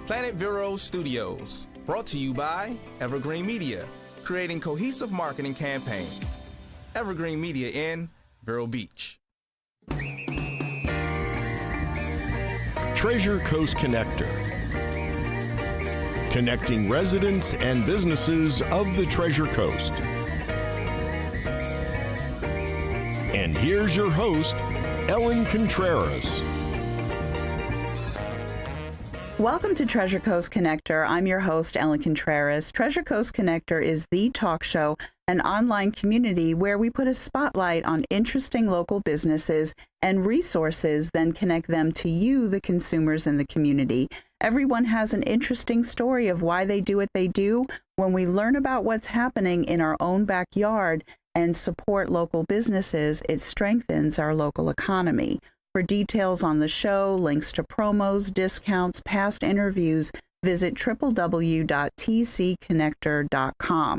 Planet Vero Studios, brought to you by Evergreen Media, creating cohesive marketing campaigns. Evergreen Media in Vero Beach. Treasure Coast Connector, connecting residents and businesses of the Treasure Coast. And here's your host, Ellen Contreras. Welcome to Treasure Coast Connector. I'm your host, Ellen Contreras. Treasure Coast Connector is the talk show, an online community where we put a spotlight on interesting local businesses and resources, then connect them to you, the consumers in the community. Everyone has an interesting story of why they do what they do. When we learn about what's happening in our own backyard and support local businesses, it strengthens our local economy. For details on the show, links to promos, discounts, past interviews, visit www.tcconnector.com.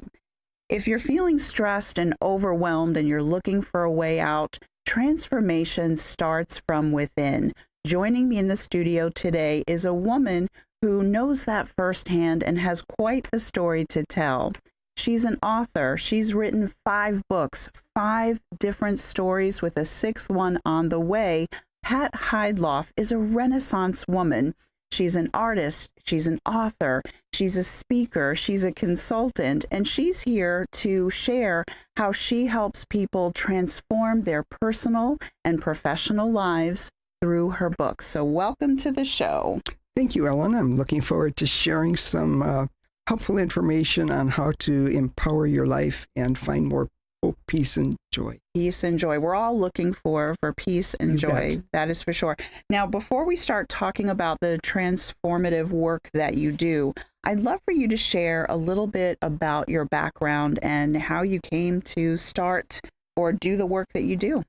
If you're feeling stressed and overwhelmed and you're looking for a way out, transformation starts from within. Joining me in the studio today is a woman who knows that firsthand and has quite the story to tell. She's an author. She's written 5 books, 5 different stories with a 6th one on the way. Pat Heydlauff is a Renaissance woman. She's an artist, she's an author, she's a speaker, she's a consultant, and she's here to share how she helps people transform their personal and professional lives through her books. So welcome to the show. Thank you, Ellen. I'm looking forward to sharing some helpful information on how to empower your life and find more hope, peace, and joy. Peace and joy. We're all looking for peace and joy. Bet. That is for sure. Now, before we start talking about the transformative work that you do, I'd love for you to share a little bit about your background and how you came to start or do the work that you do.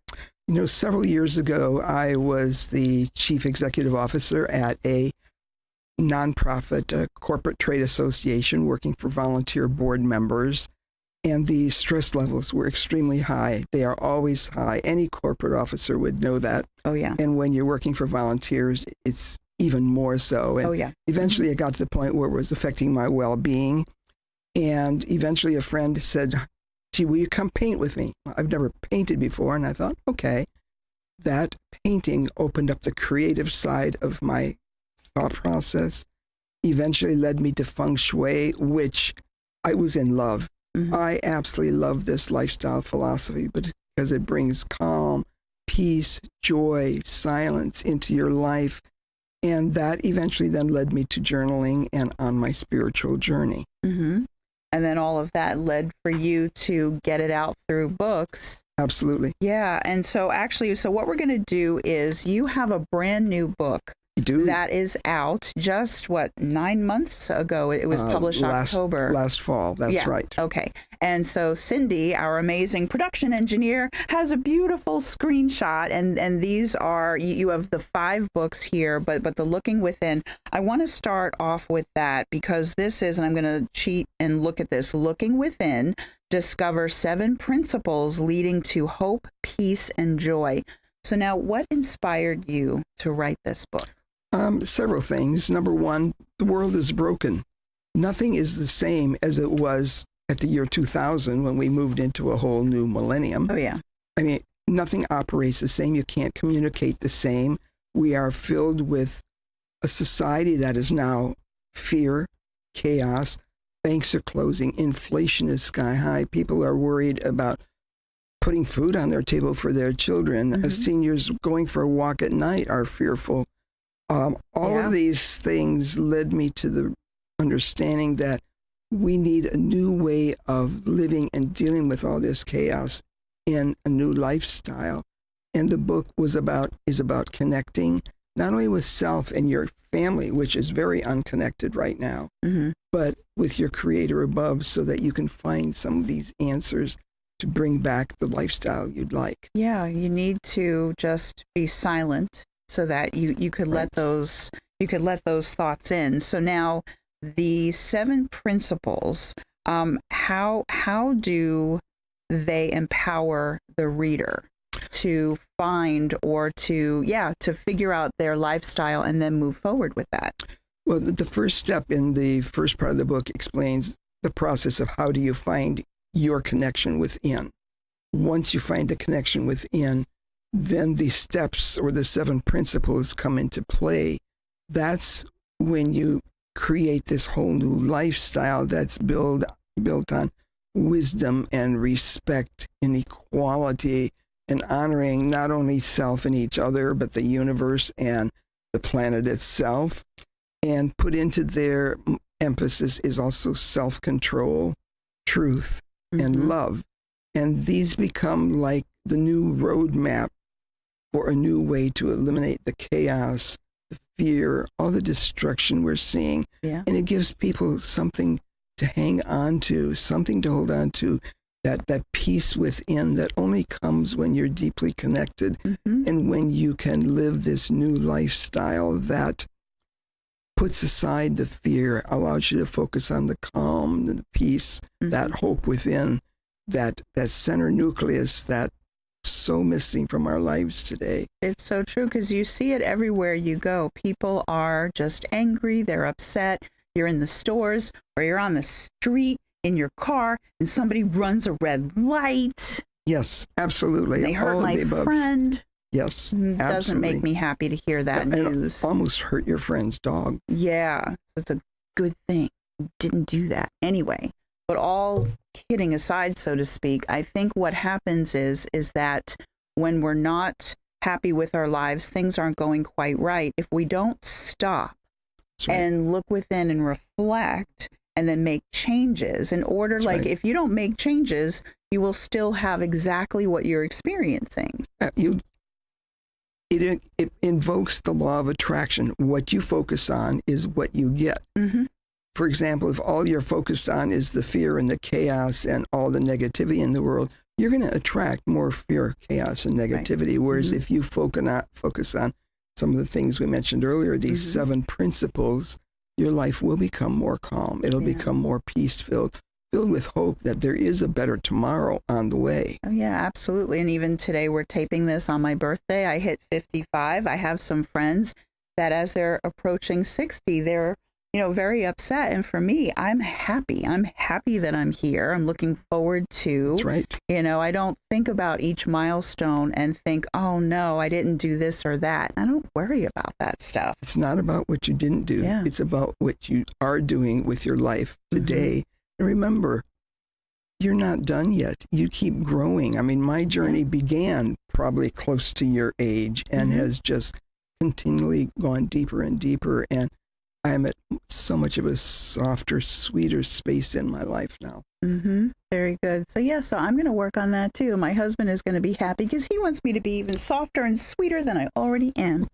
You know, several years ago, I was the chief executive officer at a nonprofit corporate trade association working for volunteer board members. And the stress levels were extremely high. They are always high. Any corporate officer would know that. Oh, yeah. And when you're working for volunteers, it's even more so. And oh, yeah. Eventually, it got to the point where it was affecting my well-being. And eventually, a friend said, "Gee, will you come paint with me?" I've never painted before. And I thought, okay. That painting opened up the creative side of my thought process, eventually led me to feng shui, which I was in love. Mm-hmm. I absolutely love this lifestyle philosophy because it brings calm, peace, joy, silence into your life. And that eventually then led me to journaling and on my spiritual journey. Mm-hmm. And then all of that led for you to get it out through books. Absolutely. Yeah. And so what we're going to do is you have a brand new book. That is out just 9 months ago. It was published October. Last fall. That's right. Okay. And so Cindy, our amazing production engineer, has a beautiful screenshot. And these are, you have the 5 books here, but the Looking Within. I want to start off with that because this is, and I'm going to cheat and look at this, Looking Within, discover 7 principles leading to hope, peace, and joy. So now what inspired you to write this book? Several things. Number one, the world is broken. Nothing is the same as it was at the year 2000 when we moved into a whole new millennium. Oh, yeah. I mean, nothing operates the same. You can't communicate the same. We are filled with a society that is now fear, chaos. Banks are closing. Inflation is sky high. People are worried about putting food on their table for their children. Mm-hmm. Seniors going for a walk at night are fearful. All of these things led me to the understanding that we need a new way of living and dealing with all this chaos in a new lifestyle. And the book is about connecting not only with self and your family, which is very unconnected right now, mm-hmm. but with your creator above so that you can find some of these answers to bring back the lifestyle you'd like. Yeah, you need to just be silent so that you could let those thoughts in. So now the 7 principles, how do they empower the reader to find or to figure out their lifestyle and then move forward with that? Well, the first step in the first part of the book explains the process of how do you find your connection within. Once you find the connection within, then the steps or the 7 principles come into play. That's when you create this whole new lifestyle that's built on wisdom and respect and equality and honoring not only self and each other, but the universe and the planet itself. And put into their emphasis is also self-control, truth, and love. And these become like the new roadmap for a new way to eliminate the chaos, the fear, all the destruction we're seeing. Yeah. And it gives people something to hang on to, something to hold on to, that peace within that only comes when you're deeply connected and when you can live this new lifestyle that puts aside the fear, allows you to focus on the calm, the peace, that hope within, that center nucleus that's so missing from our lives today. It's so true, because you see it everywhere you go. People are just angry, they're upset. You're in the stores or you're on the street in your car and somebody runs a red light. Yes, absolutely. They hurt All my of the above. Friend. Yes, Doesn't absolutely. make me happy to hear that news. Almost hurt your friend's dog. Yeah, it's a good thing. Didn't do that anyway. But all kidding aside, so to speak, I think what happens is that when we're not happy with our lives, things aren't going quite right. If we don't stop and look within and reflect and then make changes in order, if you don't make changes, you will still have exactly what you're experiencing. It invokes the law of attraction. What you focus on is what you get. For example, if all you're focused on is the fear and the chaos and all the negativity in the world, you're going to attract more fear, chaos, and negativity. Whereas if you focus on some of the things we mentioned earlier, these 7 principles, your life will become more calm. It'll become more peace-filled, filled with hope that there is a better tomorrow on the way. Oh, yeah, absolutely. And even today, we're taping this on my birthday. I hit 55. I have some friends that as they're approaching 60, they're very upset. And for me, I'm happy. I'm happy that I'm here. I'm looking forward to. That's right. I don't think about each milestone and think, oh no, I didn't do this or that. I don't worry about that stuff. It's not about what you didn't do. Yeah. It's about what you are doing with your life today. And remember, you're not done yet. You keep growing. I mean, my journey began probably close to your age and has just continually gone deeper and deeper. And I'm at so much of a softer, sweeter space in my life now. Very good. So I'm going to work on that too. My husband is going to be happy because he wants me to be even softer and sweeter than I already am.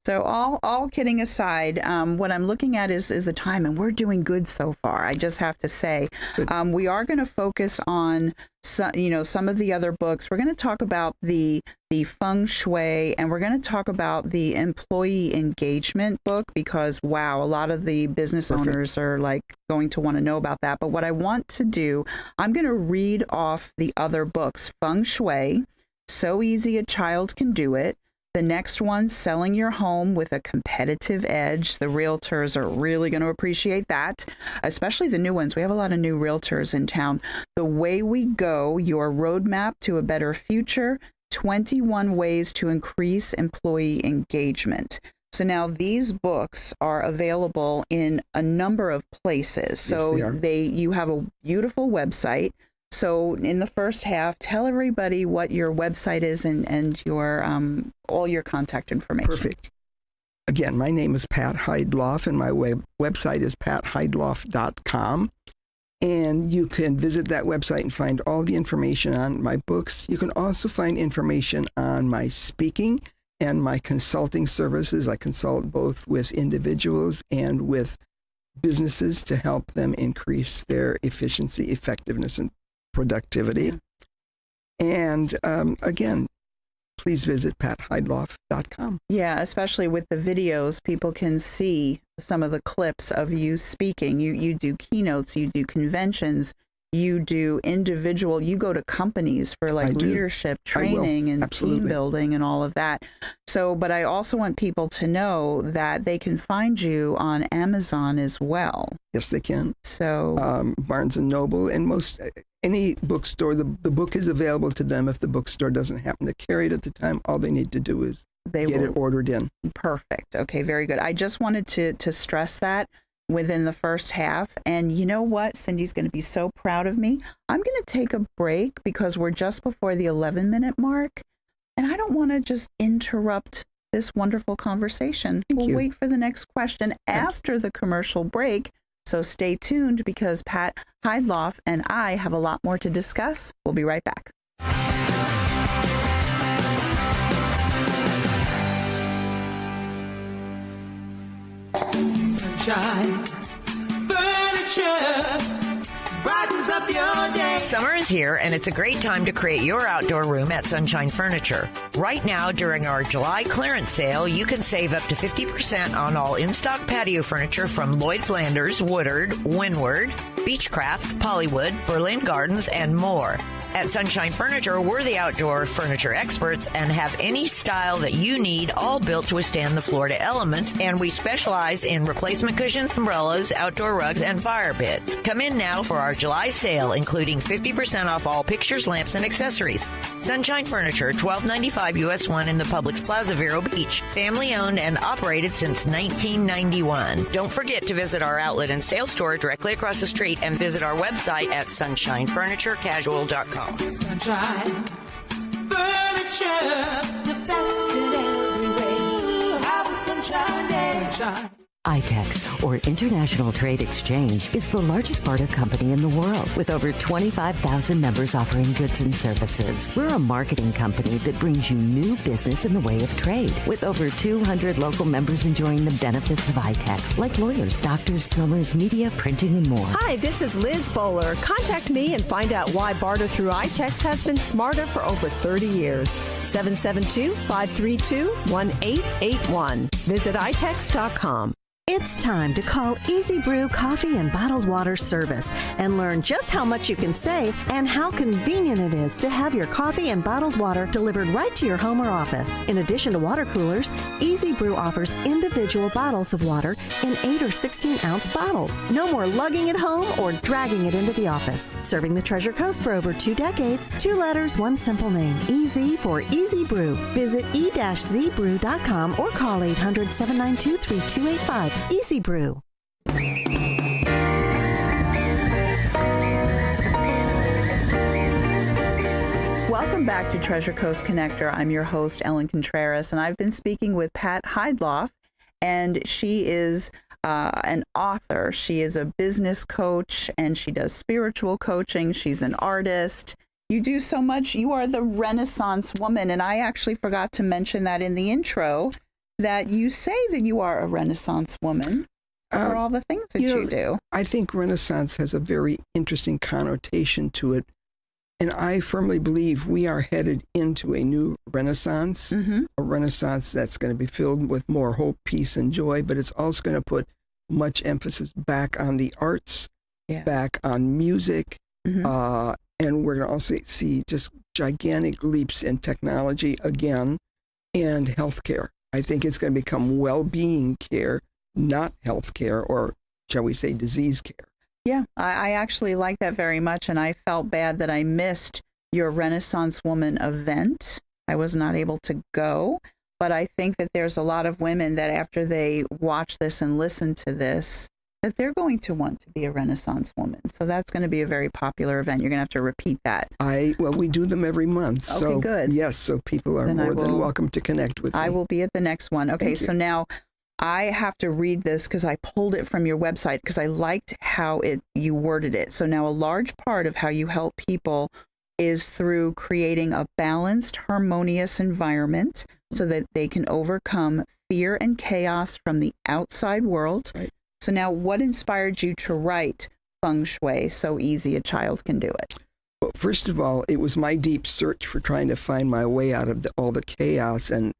So all kidding aside, what I'm looking at is the time, and we're doing good so far. I just have to say, we are going to focus on some of the other books. We're going to talk about the feng shui, and we're going to talk about the employee engagement book because wow, a lot of the business owners are going to want to know about that. But what I want to do, I'm going to read off the other books: Feng Shui, So Easy a Child Can Do It. The next one, Selling Your Home with a Competitive Edge. The realtors are really going to appreciate that, especially the new ones. We have a lot of new realtors in town. The Way We Go, Your Roadmap to a Better Future, 21 Ways to Increase Employee Engagement. So now these books are available in a number of places. So Yes, they are. you have a beautiful website. So in the first half, tell everybody what your website is and your all your contact information. Perfect. Again, my name is Pat Heydlauff, and my website is patheydlauff.com. And you can visit that website and find all the information on my books. You can also find information on my speaking and my consulting services. I consult both with individuals and with businesses to help them increase their efficiency, effectiveness, and productivity. And again, please visit patheydlauff.com. Yeah, especially with the videos, people can see some of the clips of you speaking. You do keynotes, you do conventions, you do individual, you go to companies for like leadership training and team building and all of that. So, but I also want people to know that they can find you on Amazon as well. Yes, they can. So Barnes and Noble and any bookstore, the book is available to them. If the bookstore doesn't happen to carry it at the time, all they need to do is get it ordered in. Perfect. Okay, very good. I just wanted to stress that within the first half. And you know what? Cindy's going to be so proud of me. I'm going to take a break because we're just before the 11-minute mark. And I don't want to just interrupt this wonderful conversation. We'll wait for the next question after the commercial break. So stay tuned because Pat Heydlauff and I have a lot more to discuss. We'll be right back. Sunshine Furniture brightens up your day. Summer is here, and it's a great time to create your outdoor room at Sunshine Furniture. Right now, during our July clearance sale, you can save up to 50% on all in-stock patio furniture from Lloyd Flanders, Woodard, Windward, Beechcraft, Pollywood, Berlin Gardens, and more. At Sunshine Furniture, we're the outdoor furniture experts and have any style that you need, all built to withstand the Florida elements, and we specialize in replacement cushions, umbrellas, outdoor rugs, and fire pits. Come in now for our July sale, including 50% off all pictures, lamps, and accessories. Sunshine Furniture, 1295 US 1 in the Publix Plaza, Vero Beach. Family owned and operated since 1991. Don't forget to visit our outlet and sales store directly across the street and visit our website at sunshinefurniturecasual.com. Sunshine Furniture, the best in every way. Have a sunshine day. Sunshine. ITEX, or International Trade Exchange, is the largest barter company in the world with over 25,000 members offering goods and services. We're a marketing company that brings you new business in the way of trade, with over 200 local members enjoying the benefits of ITEX, like lawyers, doctors, plumbers, media, printing, and more. Hi, this is Liz Bowler. Contact me and find out why barter through ITEX has been smarter for over 30 years. 772-532-1881. Visit itex.com. It's time to call Easy Brew Coffee and Bottled Water Service and learn just how much you can save and how convenient it is to have your coffee and bottled water delivered right to your home or office. In addition to water coolers, Easy Brew offers individual bottles of water in 8 or 16-ounce bottles. No more lugging it home or dragging it into the office. Serving the Treasure Coast for over 2 decades, 2 letters, 1 simple name. Easy for Easy Brew. Visit e-zbrew.com or call 800-792-3285. Easy Brew. Welcome back to Treasure Coast Connector. I'm your host, Ellen Contreras, and I've been speaking with Pat Heydlauff, and she is an author. She is a business coach, and she does spiritual coaching. She's an artist. You do so much. You are the Renaissance woman, and I actually forgot to mention that in the intro, that you say that you are a Renaissance woman for all the things that you do. I think Renaissance has a very interesting connotation to it. And I firmly believe we are headed into a new Renaissance, a Renaissance that's going to be filled with more hope, peace, and joy, but it's also going to put much emphasis back on the arts, back on music, and we're going to also see just gigantic leaps in technology again and healthcare. I think it's going to become well-being care, not health care, or shall we say disease care. Yeah, I actually like that very much, and I felt bad that I missed your Renaissance Woman event. I was not able to go, but I think that there's a lot of women that after they watch this and listen to this, that they're going to want to be a Renaissance woman. So that's going to be a very popular event. You're going to have to repeat that. Well, we do them every month. Okay, so, good. Yes, so people are more than welcome to connect with me. I will be at the next one. Okay, so now I have to read this because I pulled it from your website because I liked how you worded it. So now a large part of how you help people is through creating a balanced, harmonious environment so that they can overcome fear and chaos from the outside world. Right. So now what inspired you to write Feng Shui So Easy a Child Can Do It? Well, first of all, it was my deep search for trying to find my way out of all the chaos and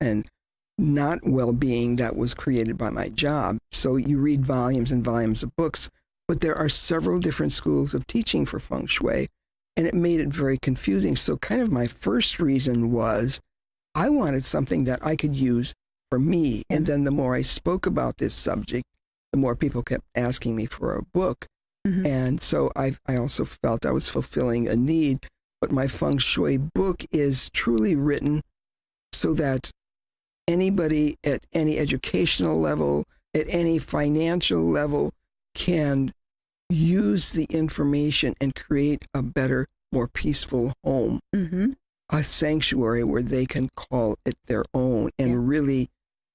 not well-being that was created by my job. So you read volumes and volumes of books But there are several different schools of teaching for feng shui, and it made it very confusing. So kind of my first reason was I wanted something that I could use for me. Yeah. And then the more I spoke about this subject, the more people kept asking me for a book. Mhm. And so I also felt I was fulfilling a need. But my feng shui book is truly written so that anybody at any educational level, at any financial level, can use the information and create a better, more peaceful home, a sanctuary where they can call it their own and really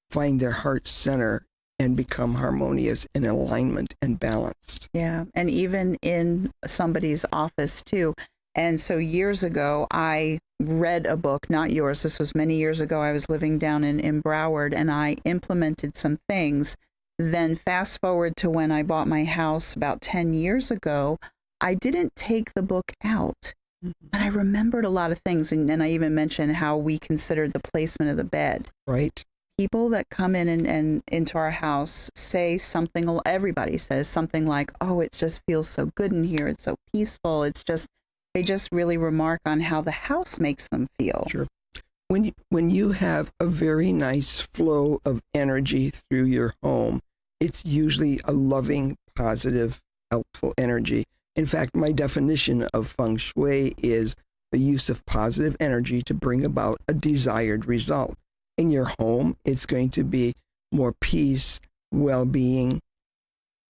find their heart center and become harmonious and alignment and balanced. Yeah, and even in somebody's office too. And so years ago, I read a book, not yours. This was many years ago. I was living down in Broward, and I implemented some things. Then fast forward to when I bought my house about 10 years ago, I didn't take the book out, but I remembered a lot of things. And then I even mentioned how we considered the placement of the bed. Right. People that come in and into our house say something, everybody says something like, oh, it just feels so good in here. It's so peaceful. They just really remark on how the house makes them feel. Sure. When you have a very nice flow of energy through your home, it's usually a loving, positive, helpful energy. In fact, my definition of feng shui is the use of positive energy to bring about a desired result. In your home, it's going to be more peace, well-being.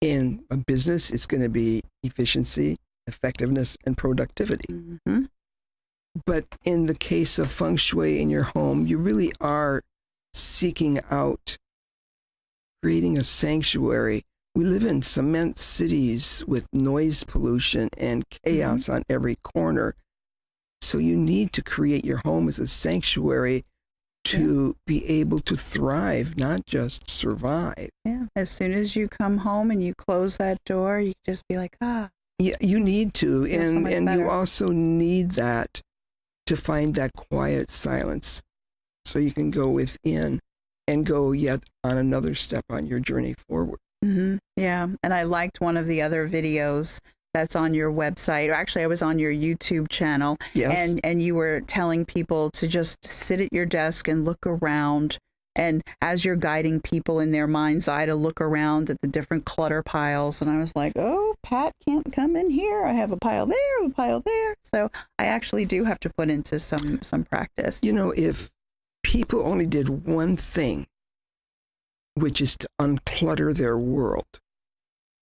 In a business, it's going to be efficiency, effectiveness, and productivity. Mm-hmm. But in the case of feng shui in your home, you really are seeking out creating a sanctuary. We live in cement cities with noise pollution and chaos on every corner. So you need to create your home as a sanctuary to be able to thrive, not just survive. Yeah. As soon as you come home and you close that door, you just be like, ah. Yeah, you need to. Feels so much And better. you also need that to find that quiet silence so you can go within and go yet on another step on your journey forward. Mm-hmm. Yeah. And I liked one of the other videos that's on your website. Or actually, I was on your YouTube channel. Yes. And you were telling people to just sit at your desk and look around. And as you're guiding people in their mind's eye to look around at the different clutter piles. And I was like, oh, Pat can't come in here. I have a pile there, a pile there. So I actually do have to put into some practice. You know, if people only did one thing, which is to unclutter their world.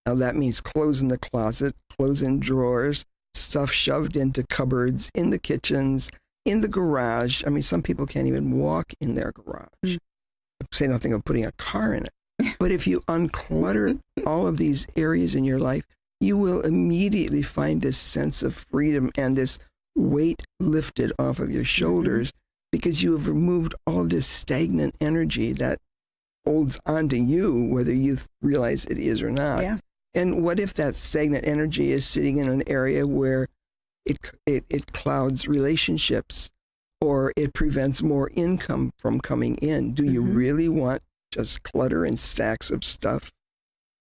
Now that means closing the closet, closing drawers, stuff shoved into cupboards, in the kitchens, in the garage. I mean, some people can't even walk in their garage. Say nothing of putting a car in it. But if you unclutter all of these areas in your life, you will immediately find this sense of freedom and this weight lifted off of your shoulders because you have removed all of this stagnant energy that holds onto you, whether you realize it is or not. Yeah. And what if that stagnant energy is sitting in an area where it clouds relationships or it prevents more income from coming in? Do you really want just clutter and stacks of stuff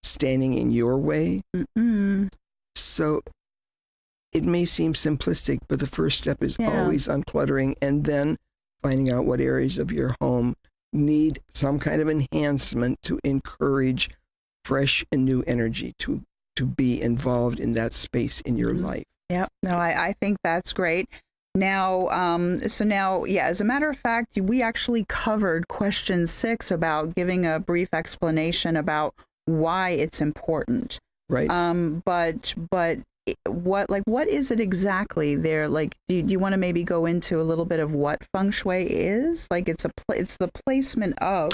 standing in your way? So it may seem simplistic, but the first step is always uncluttering and then finding out what areas of your home need some kind of enhancement to encourage fresh and new energy to be involved in that space in your life. Yeah, no, I think that's great. Now, as a matter of fact, we actually covered question 6 about giving a brief explanation about why it's important. Right. But what is it exactly there? Like, do you want to maybe go into a little bit of what feng shui is? Like, it's the placement of.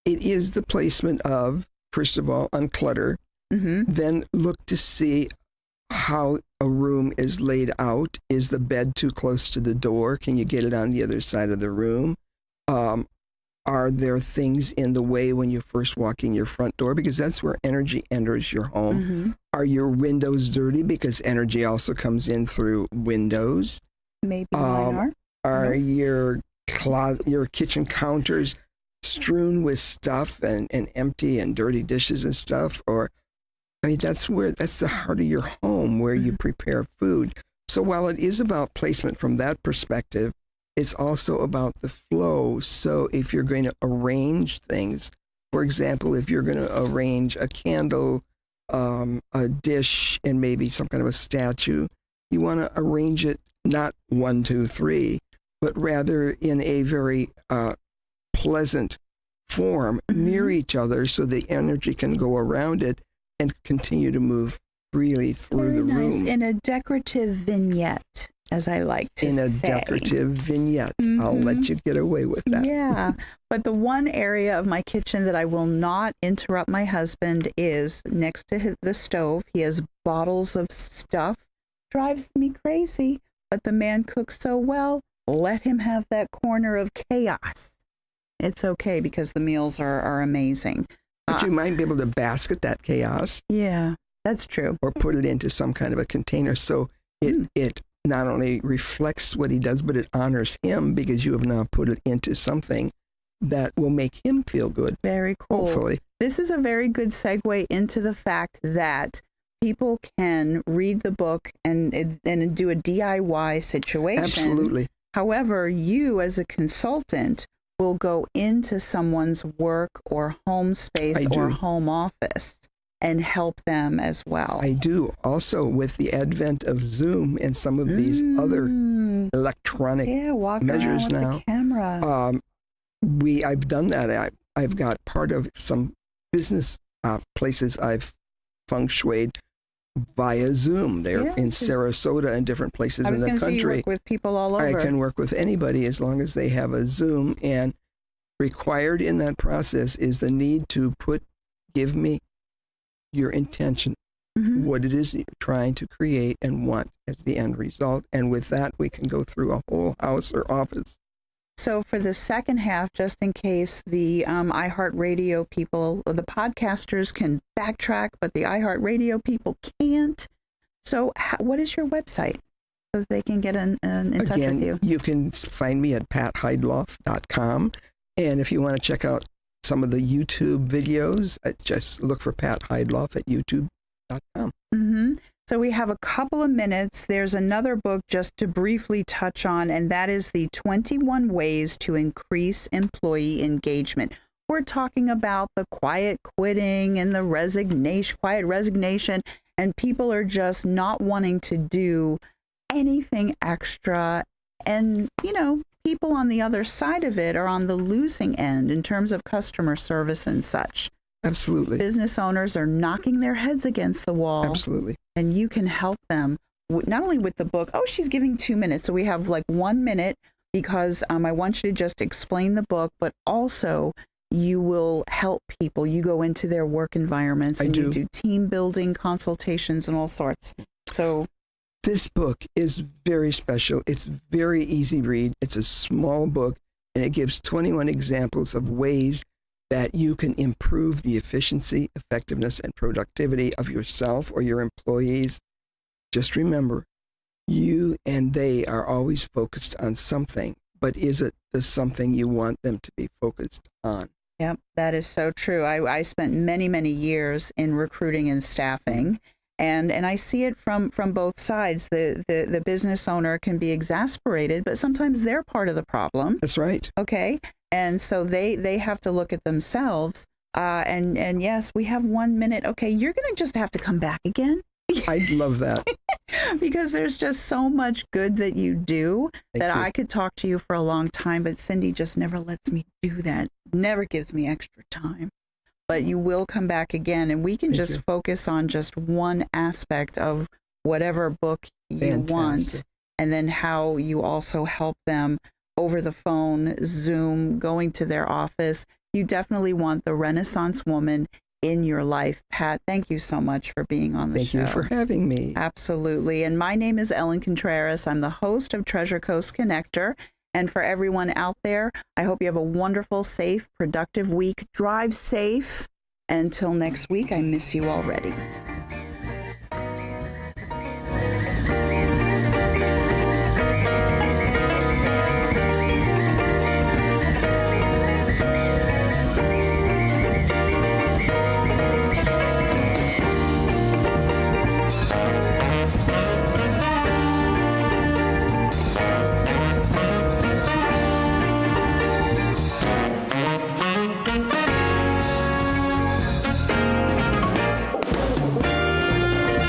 It is the placement of, first of all, unclutter. Then look to see how a room is laid out. Is the bed too close to the door? Can you get it on the other side of the room? Are there things in the way when you first walk in your front door? Because that's where energy enters your home. Are your windows dirty? Because energy also comes in through windows. Maybe mine are. Are your kitchen counters strewn with stuff and empty and dirty dishes and stuff? Or I mean, that's the heart of your home where you prepare food. So while it is about placement from that perspective, it's also about the flow. So if you're going to arrange things, for example, if you're going to arrange a candle, a dish, and maybe some kind of a statue, you want to arrange it not 1, 2, 3, but rather in a very pleasant form near each other so the energy can go around it and continue to move freely through the room. Nice. In a decorative vignette, as I like to say. In a decorative vignette. I'll let you get away with that. Yeah. But the one area of my kitchen that I will not interrupt my husband is next to the stove. He has bottles of stuff. Drives me crazy. But the man cooks so well, let him have that corner of chaos. It's okay because the meals are amazing. But you might be able to basket that chaos. Yeah, that's true. Or put it into some kind of a container so it not only reflects what he does, but it honors him because you have now put it into something that will make him feel good. Very cool. Hopefully. This is a very good segue into the fact that people can read the book and do a DIY situation. Absolutely. However, you as a consultant will go into someone's work or home space or home office and help them as well. I do. Also, with the advent of Zoom and some of these other electronic measures now, the camera. I've done that. I've got part of some business places I've feng shuied via Zoom. They're in Sarasota and different places in the country. Say you work with people all over. I can work with anybody as long as they have a Zoom. And required in that process is the need to give me your intention, what it is that you're trying to create and want as the end result. And with that, we can go through a whole house or office. So for the second half, just in case the iHeartRadio people, the podcasters can backtrack, but the iHeartRadio people can't. So what is your website so that they can get in touch with you? You can find me at patheydlauff.com. And if you want to check out some of the YouTube videos, just look for Pat Heydlauff at youtube.com. So we have a couple of minutes. There's another book just to briefly touch on, and that is the 21 Ways to Increase Employee Engagement. We're talking about the quiet quitting and the quiet resignation, and people are just not wanting to do anything extra. And, people on the other side of it are on the losing end in terms of customer service and such. Absolutely. Business owners are knocking their heads against the wall. Absolutely. And you can help them not only with the book. Oh, she's giving 2 minutes. So we have like 1 minute because I want you to just explain the book, but also you will help people. You go into their work environments and you do team building consultations and all sorts. So this book is very special. It's very easy read. It's a small book and it gives 21 examples of ways that you can improve the efficiency, effectiveness, and productivity of yourself or your employees. Just remember, you and they are always focused on something, but is it the something you want them to be focused on? Yep, that is so true. I spent many, many years in recruiting and staffing, and I see it from both sides. The business owner can be exasperated, but sometimes they're part of the problem. That's right. Okay. And so they have to look at themselves. And yes, we have 1 minute. Okay, you're going to just have to come back again. I'd love that. Because there's just so much good that you do that I could talk to you for a long time, but Cindy just never lets me do that. Never gives me extra time. But you will come back again, and we can just focus on just one aspect of whatever book you want, and then how you also help them over the phone, Zoom, going to their office. You definitely want the Renaissance woman in your life. Pat, thank you so much for being on the show. Thank you for having me. Absolutely. And my name is Ellen Contreras. I'm the host of Treasure Coast Connector. And for everyone out there, I hope you have a wonderful, safe, productive week. Drive safe. Until next week, I miss you already.